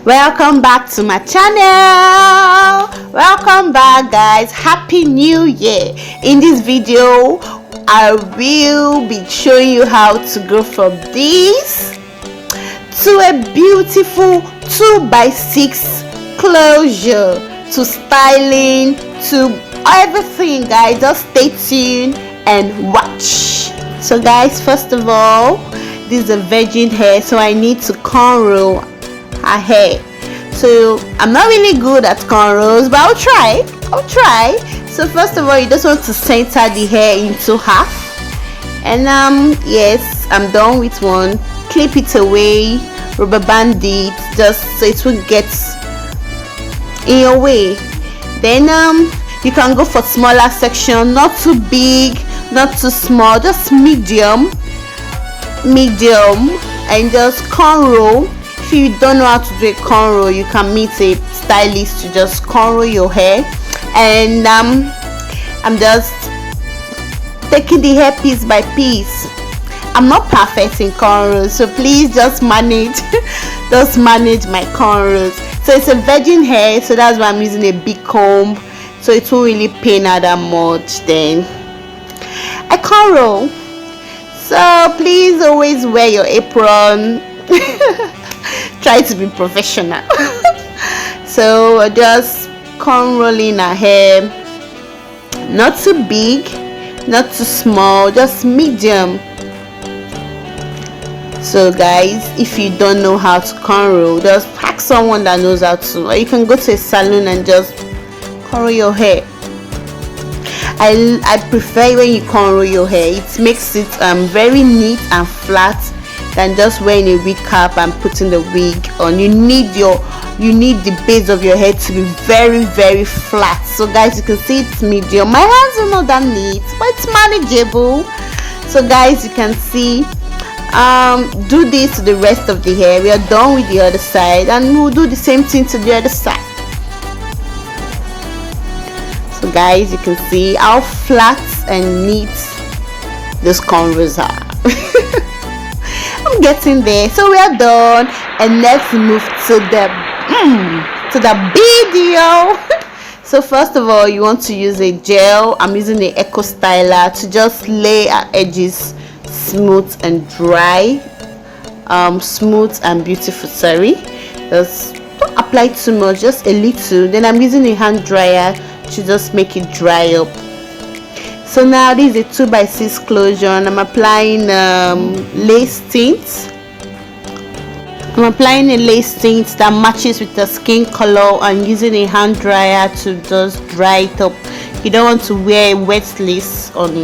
Welcome back to my channel. Welcome back, guys. Happy New Year. In this video I will be showing you how to go from this to a beautiful 2x6 closure, to styling, to everything, guys. Just stay tuned and watch. So guys, first of all, this is a virgin hair, so I need to cornrow her hair. So I'm not really good at cornrows, but I'll try. So first of all, you just want to center the hair into half, and yes, I'm done with one. Clip it away, rubber band it, just so it won't get in your way. Then you can go for smaller section, not too big, not too small, just medium, and just cornrow. If you don't know how to do a cornrow, you can meet a stylist to just cornrow your hair. And I'm just taking the hair piece by piece. I'm not perfect in cornrows, so please just manage my cornrows. So it's a virgin hair, so that's why I'm using a big comb, so it won't really pain her that much. Then I cornrow, so please always wear your apron. Try to be professional. So just cornrolling her hair, not too big, not too small, just medium. So guys, if you don't know how to cornrow, just ask someone that knows how to, or you can go to a salon and just cornrow your hair. I prefer when you cornrow your hair. It makes it very neat and flat than just wearing a wig cap and putting the wig on. You need the base of your hair to be very flat. So guys, you can see it's medium. My hands are not that neat, but it's manageable. So guys, you can see, do this to the rest of the hair. We are done with the other side, and we'll do the same thing to the other side. So guys, you can see how flat and neat those cornrows are. I'm getting there. So we are done, and let's move to the video. So first of all, you want to use a gel. I'm using the Eco Styler to just lay our edges smooth and dry, smooth and beautiful. Sorry, just don't apply too much, just a little. Then I'm using a hand dryer to just make it dry up. So now this is a 2x6 closure, and I'm applying lace tint. I'm applying a lace tint that matches with the skin color, and using a hand dryer to just dry it up. You don't want to wear wet lace on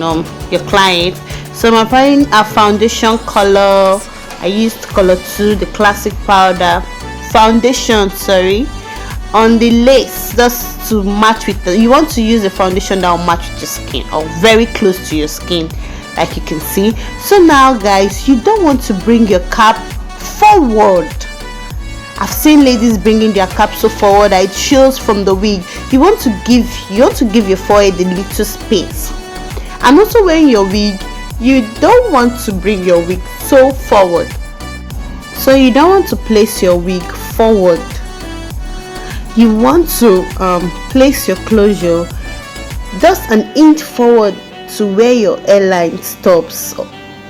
your client. So I'm applying a foundation color. I used color 2, the classic powder foundation, on the lace, just to match with you want to use a foundation that will match with your skin, or very close to your skin, like you can see. So now guys, you don't want to bring your cap forward. I've seen ladies bringing their cap so forward that it shows from the wig. You want to give your forehead a little space. And also, wearing your wig, you don't want to bring your wig so forward. So you don't want to place your wig forward. You want to place your closure just an inch forward to where your hairline stops.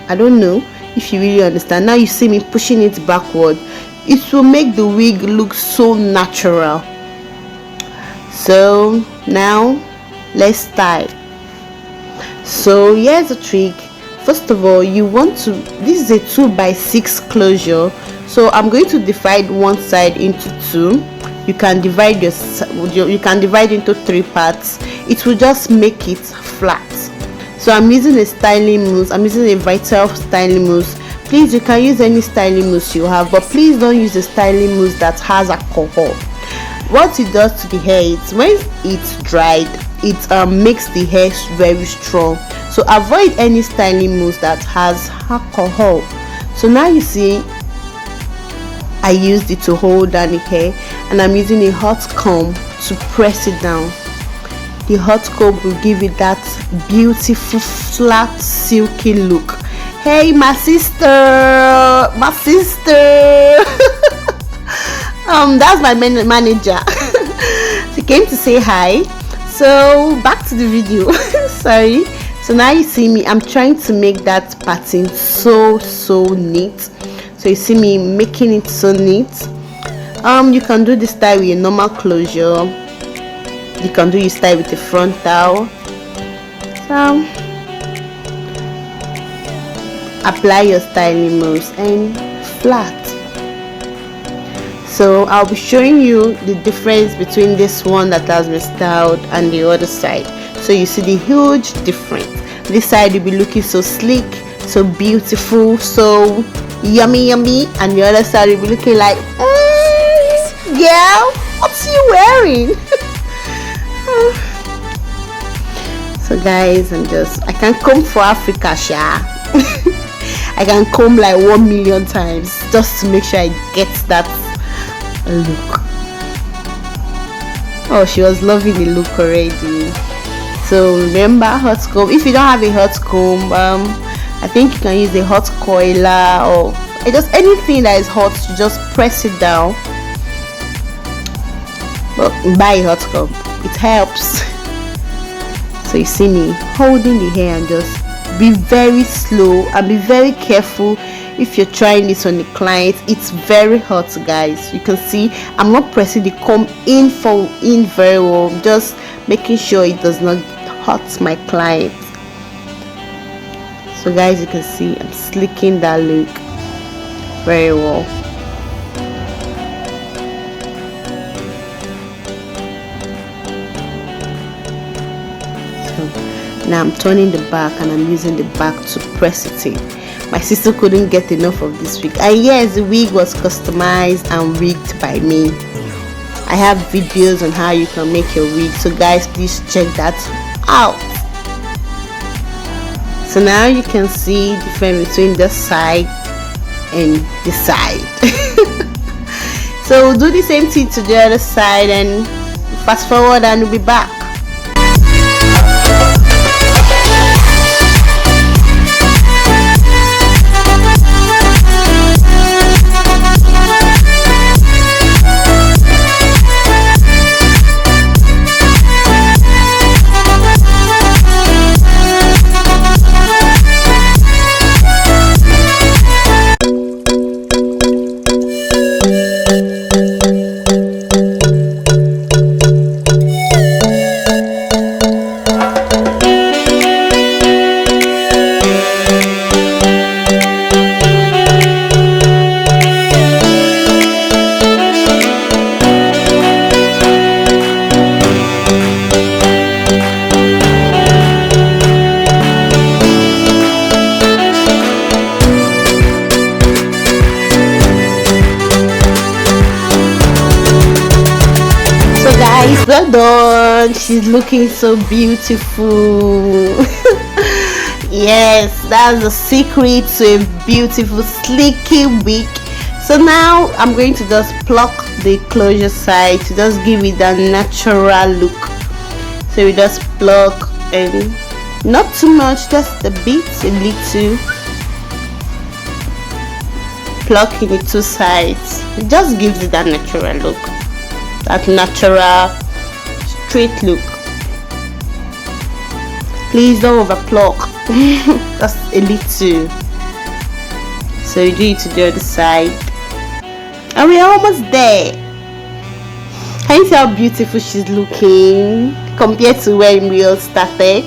I don't know if you really understand. Now you see me pushing it backward. It will make the wig look so natural. So now let's style. So here's a trick. First of all, you want to, this is a 2x6 closure, so I'm going to divide one side into 2. You can divide into 3 parts. It will just make it flat. So I'm using a styling mousse. I'm using a Vital styling mousse. Please, you can use any styling mousse you have, but please don't use a styling mousse that has alcohol. What it does to the hair is, when it's dried, it makes the hair very strong. So avoid any styling mousse that has alcohol. So now you see, I used it to hold down the hair, and I'm using a hot comb to press it down. The hot comb will give it that beautiful flat silky look. Hey, my sister That's my manager. She came to say hi. So back to the video. Sorry. So now you see me, I'm trying to make that pattern so neat. So you see me making it so neat. You can do this style with a normal closure. You can do your style with a frontal. So apply your styling moves and flat. So I'll be showing you the difference between this one that has been styled and the other side. So you see the huge difference. This side will be looking so sleek, so beautiful, so yummy, and the other side will be looking like, girl, what's you wearing? So guys, I can comb for Africa, sha. I can comb like 1 million times just to make sure I get that look. Oh, she was loving the look already. So remember, hot comb. If you don't have a hot comb, I think you can use a hot coiler or just anything that is hot. You just press it down. But buy a hot comb, it helps. So you see me holding the hair and just be very slow and be very careful. If you're trying this on the client, it's very hot, guys. You can see I'm not pressing the comb in very well, just making sure it does not hurt my client. So guys, you can see I'm slicking that look very well. So now I'm turning the back and I'm using the back to press it in. My sister couldn't get enough of this wig, and yes, the wig was customized and rigged by me. I have videos on how you can make your wig, so guys, please check that out. So now you can see the difference between this side and this side. So do the same thing to the other side and fast forward and we'll be back. Well done. She's looking so beautiful. Yes, that's the secret to a beautiful sleeky wig. So now I'm going to just pluck the closure side to just give it that natural look. So we just pluck, and not too much, just a bit, a little. Pluck in the two sides. It just gives it that natural look, that natural straight look. Please don't overpluck. Just a little. So you do it to the other side, and we're almost there. Can you see how beautiful she's looking compared to when we all started?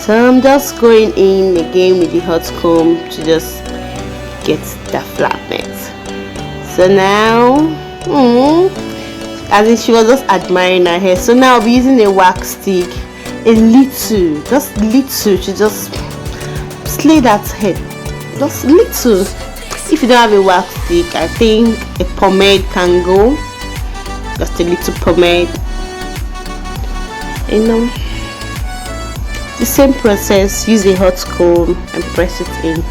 So I'm just going in again with the hot comb to just get the flatness. So now, as if she was just admiring her hair. So now I'll be using a wax stick, a little, just little, to just slay that head, just little. If you don't have a wax stick, I think a pomade can go, just a little pomade. The same process, use a hot comb and press it in.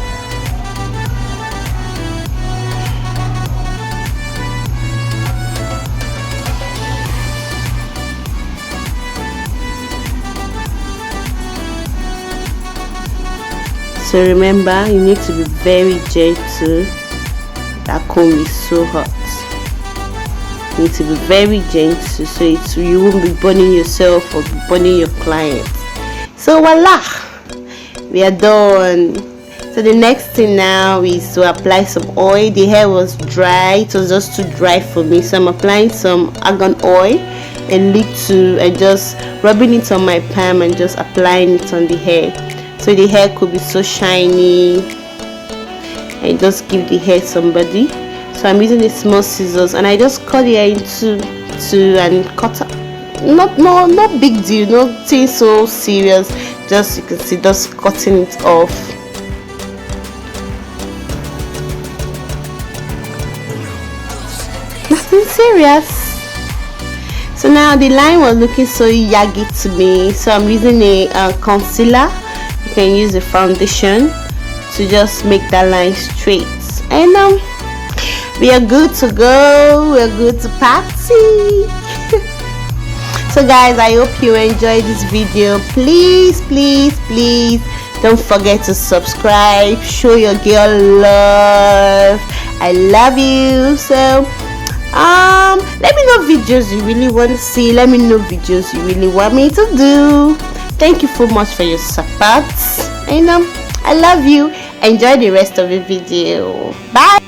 So remember, you need to be very gentle. That comb is so hot. You need to be very gentle so you won't be burning yourself or burning your client. So voila, we are done. So the next thing now is to apply some oil. The hair was dry, it was just too dry for me, so I'm applying some argan oil and little and just rubbing it on my palm and just applying it on the hair, so the hair could be so shiny and just give the hair somebody. So I'm using the small scissors and I just cut the hair into two and cut up. Not big deal, nothing so serious, just you can see just cutting it off. Nothing serious. So now the line was looking so yaggy to me, so I'm using a concealer. You can use a foundation to just make that line straight, and we are good to go. We're good to party. So guys, I hope you enjoyed this video. Please don't forget to subscribe. Show your girl love. I love you. So let me know videos you really want to see. Let me know videos you really want me to do. Thank you so much for your support, and I love you. Enjoy the rest of the video. Bye.